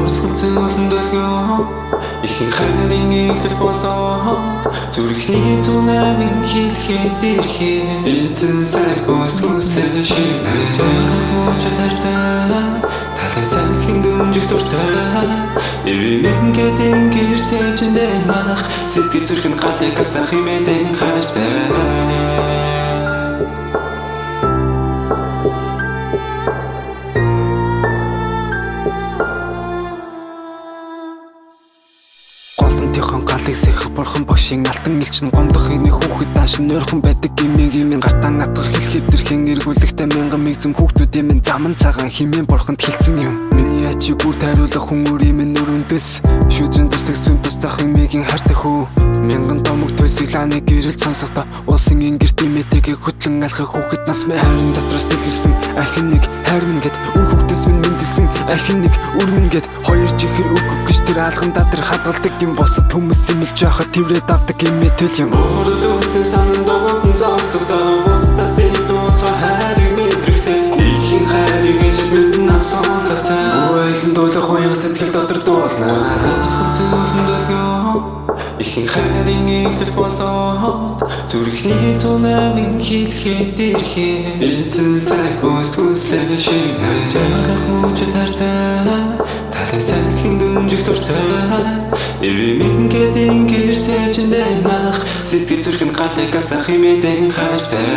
Урсгал зөөлөн долгио ихэн хайрын ихэр болоод зүрхний 108-ын хийлгээд ирхээ эзэн сайн хүслээ шинэ хүчтэй харцаа талын санхин дэмжих дуртай эвэн гэдэн гэрцээжэндээ манах сэтгэл зүрхэн галыг асах хэмээн хайртай галыг сэх бурхан багшийн алтан элчин гомдох энэ хүүхэд даашин нойрхон байдаг гимийн гартан атгах хэлэхэд ирхэн эргүүлэхтэй мянган мэгзэм хүүхдүүдийн минь заман цагаан химэн бурханд хэлсэн юм миний ачиг бүр тайруулах хүн өрийн минь өрөндөс шүдэн туслах сүм тусах хэмээгийн хайртай хөө мянган томог төсөглааны гэрэл сонсохдоо уусын ингэрт имэтэйг хөтлөн алхах хүүхэд нас мэ хайрын дотроос дэлгэрсэн ахин нэг хайр минь гэд үр хүүхдээс минь мэндэлсэн ахин нэг үр минь гэд хоёр чихэр өгөх гэж тэр алгандаа тэр хадгалдаг юм босод хүмүүс сэмэлж яхад тэврээд авдаг имэтэл юм өөрөөсөн сандаа зогсохдоо бусдаас илүү хайрыг мэдрэгтэй ихэн хайрыг эжлэн намсуулахтай бүэлэн дуулах уян сэтгэл дотор дуулна урсгал зөөлөн долгио ихэн хайрын ихэр болоод зүрхний 108-ын хийлгээд ирхээ эзэн сайн хүслээ шинэ хүчтэй харцаа талын санхин дэмжих дуртай эвэн гэдэн гэрцээжэндээ манах сэтгэл зүрхэн галыг асах хэмээн хайртай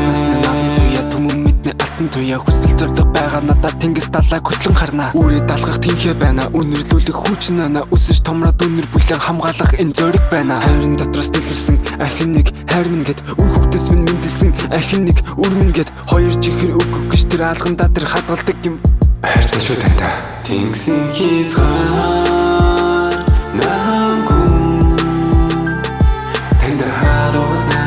насны намны туяа түмэн мэднэ алтан туяа хүсэл зориг байгаа надад тэнгис далай хөтлөн харна үрээ далгах тэнхээ байна үнэрлүүлэх хүч нана өсөж томроод үнэр бүлээн хамгаалах энэ зориг байна хайрын дотроос дэлгэрсэн ахин нэг хайр минь гэд үр хүүхдээс минь мэндэлсэн ахин нэг үр минь гэд хоёр чихэр өгөх гэж тэр алгандаа тэр хадгалдаг юм хайртай шүү таньда тэнгисийн хязгаар нангун таньда харуулна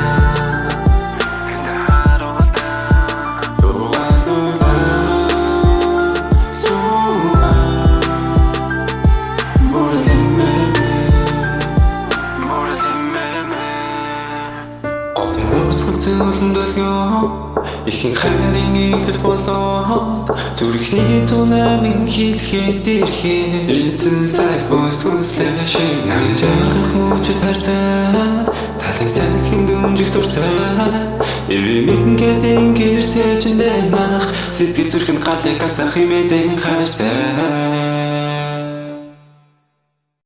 урсгал зөөлөн долгио ихэн хайрын ихэр болоод зүрхний 108-ын хийлгээд ирхээ эзэн сайн хүслээ шинэ хүчтэй харцаа талын санхин дэмжих дуртай эвэн гэдэн гэрцээжэндээ манах сэтгэл зүрхэн галыг асах хэмээн хайртай